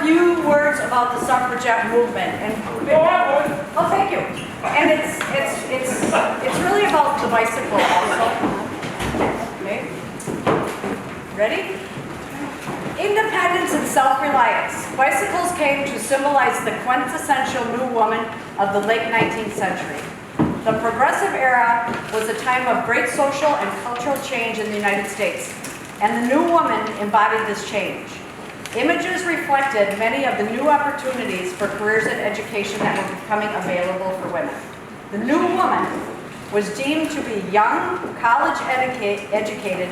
a few words about the suffragette movement. And oh, thank you. And it's really about the bicycle also. Okay. Ready? Independence and self-reliance. Bicycles came to symbolize the quintessential new woman of the late 19th century. The Progressive Era was a time of great social and cultural change in the United States, and the new woman embodied this change. Images reflected many of the new opportunities for careers and education that were becoming available for women. The new woman was deemed to be young, college-educated,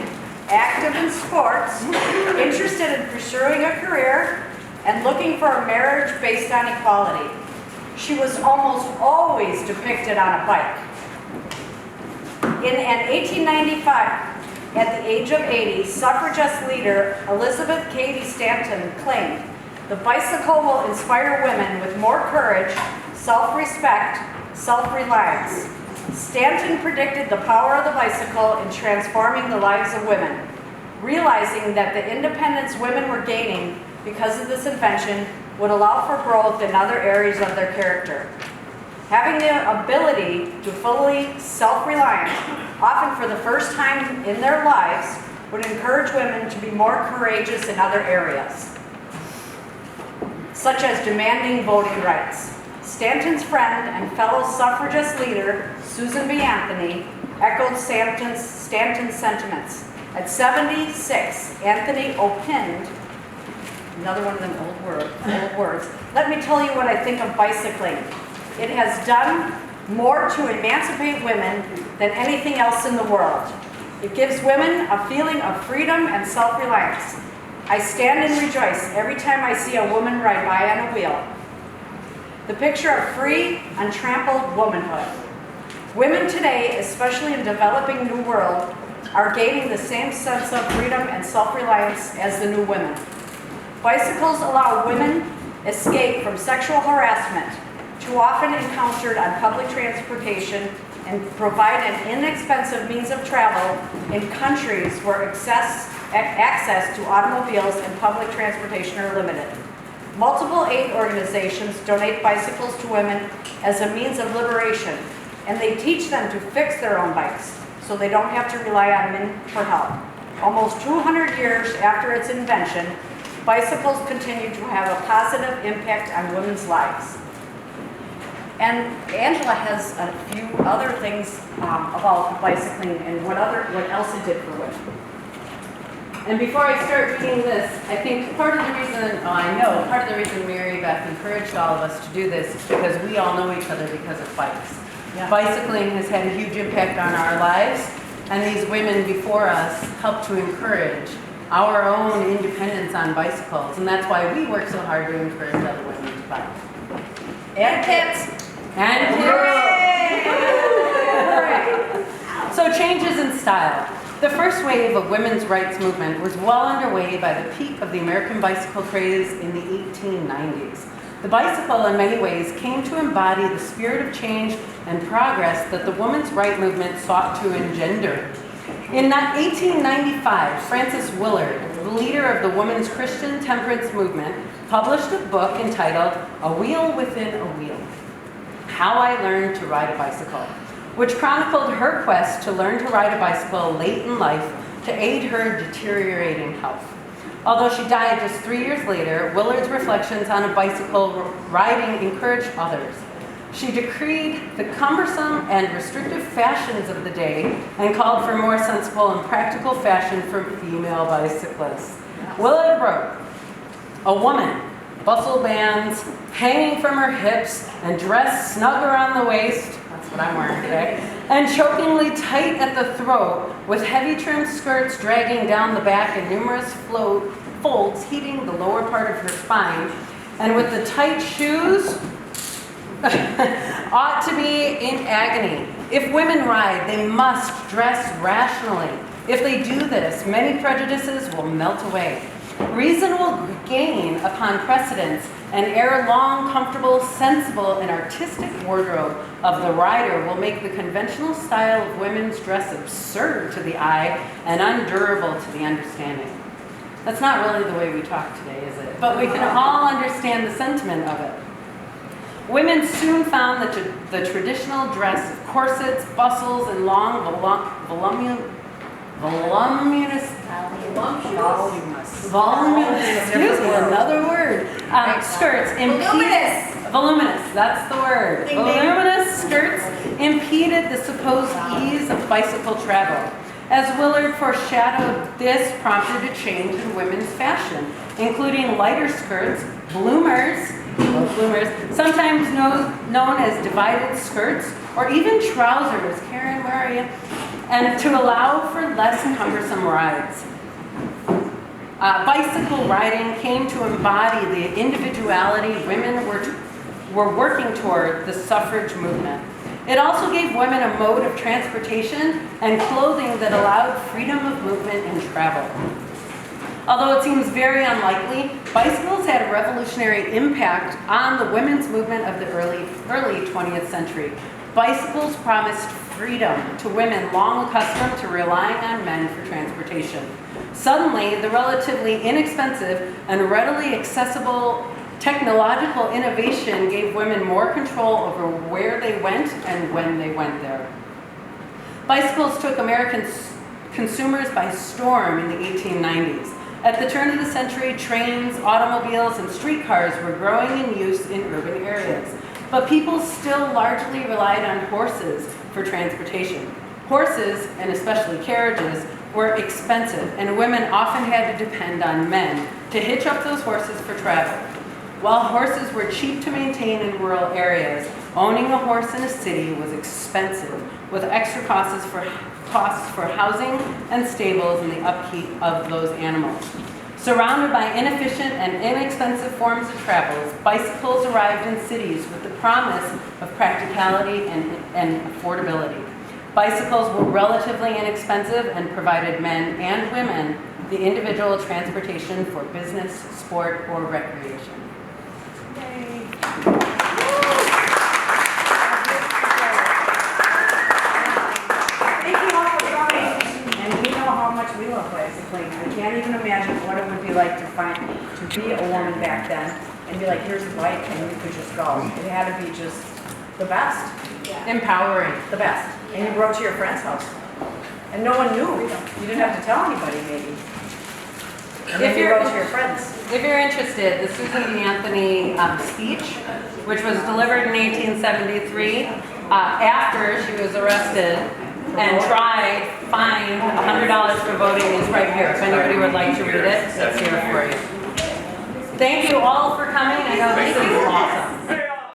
active in sports, interested in pursuing a career, and looking for a marriage based on equality. She was almost always depicted on a bike. In an 1895, at the age of 80, suffragist leader Elizabeth Cady Stanton claimed, "The bicycle will inspire women with more courage, self-respect, self-reliance." Stanton predicted the power of the bicycle in transforming the lives of women, realizing that the independence women were gaining because of this invention would allow for growth in other areas of their character. Having the ability to fully self-reliant, often for the first time in their lives, would encourage women to be more courageous in other areas, such as demanding voting rights. Stanton's friend and fellow suffragist leader, Susan B. Anthony, echoed Stanton's sentiments. At 76, Anthony opined, another one of them old words, "Let me tell you what I think of bicycling. It has done more to emancipate women than anything else in the world. It gives women a feeling of freedom and self-reliance. I stand and rejoice every time I see a woman ride by on a wheel." The picture of free, untrampled womanhood. Women today, especially in the developing new world, are gaining the same sense of freedom and self-reliance as the new women. Bicycles allow women escape from sexual harassment, too often encountered on public transportation, and provide an inexpensive means of travel in countries where access to automobiles and public transportation are limited. Multiple aid organizations donate bicycles to women as a means of liberation, and they teach them to fix their own bikes so they don't have to rely on men for help. Almost 200 years after its invention, bicycles continue to have a positive impact on women's lives. And Angela has a few other things about bicycling and what else it did for women. And before I start reading this, I think part of the reason Mary Beth encouraged all of us to do this is because we all know each other because of bikes. Yeah. Bicycling has had a huge impact on our lives, and these women before us helped to encourage our own independence on bicycles, and that's why we work so hard to encourage other women to bike. And kids. And Hooray! So changes in style. The first wave of women's rights movement was well underway by the peak of the American bicycle craze in the 1890s. The bicycle, in many ways, came to embody the spirit of change and progress that the women's rights movement sought to engender. In 1895, Frances Willard, the leader of the women's Christian temperance movement, published a book entitled A Wheel Within a Wheel: How I Learned to Ride a Bicycle, which chronicled her quest to learn to ride a bicycle late in life to aid her deteriorating health. Although she died just 3 years later, Willard's reflections on a bicycle riding encouraged others. She decried the cumbersome and restrictive fashions of the day and called for more sensible and practical fashion for female bicyclists. Willard wrote, "A woman, bustle bands hanging from her hips and dressed snug around the waist," that's what I'm wearing today, "and chokingly tight at the throat, with heavy trimmed skirts dragging down the back and numerous folds heating the lower part of her spine, and with the tight shoes ought to be in agony. If women ride, they must dress rationally. If they do this, many prejudices will melt away. Reason will gain upon precedence, and ere long, comfortable, sensible, and artistic wardrobe of the rider will make the conventional style of women's dress absurd to the eye and undurable to the understanding." That's not really the way we talk today, is it? But we can all understand the sentiment of it. Women soon found that the traditional dress of corsets, bustles, and long voluminous, excuse me, another word, skirts voluminous, that's the word. Ding, ding. Voluminous skirts impeded the supposed ease of bicycle travel. As Willard foreshadowed, this prompted a change in women's fashion, including lighter skirts, bloomers, sometimes known as divided skirts, or even trousers, Karen, where are you? And to allow for less cumbersome rides. Bicycle riding came to embody the individuality women were working toward the suffrage movement. It also gave women a mode of transportation and clothing that allowed freedom of movement and travel. Although it seems very unlikely, bicycles had a revolutionary impact on the women's movement of the early 20th century. Bicycles promised freedom to women long accustomed to relying on men for transportation. Suddenly, the relatively inexpensive and readily accessible technological innovation gave women more control over where they went and when they went there. Bicycles took American consumers by storm in the 1890s. At the turn of the century, trains, automobiles, and streetcars were growing in use in urban areas. But people still largely relied on horses for transportation. Horses, and especially carriages, were expensive, and women often had to depend on men to hitch up those horses for travel. While horses were cheap to maintain in rural areas, owning a horse in a city was expensive, with extra costs for housing and stables and the upkeep of those animals. Surrounded by inefficient and inexpensive forms of travel, bicycles arrived in cities with the promise of practicality and affordability. Bicycles were relatively inexpensive and provided men and women the individual transportation for business, sport, or recreation. Yay. Thank you all for coming. And we know how much we love bicycling. I can't even imagine what it would be like to be a woman back then and be like, here's a bike, and you could just go. It had to be just the best. Empowering. The best. And you rode to your friend's house. And no one knew. You didn't have to tell anybody, maybe. And then you rode to your friends. If you're interested, the Susan B. Anthony speech, which was delivered in 1873, after she was arrested and tried, fined $100 for voting, is right here. If anybody would like to read it, it's here for you. Thank you all for coming. I know this is awesome.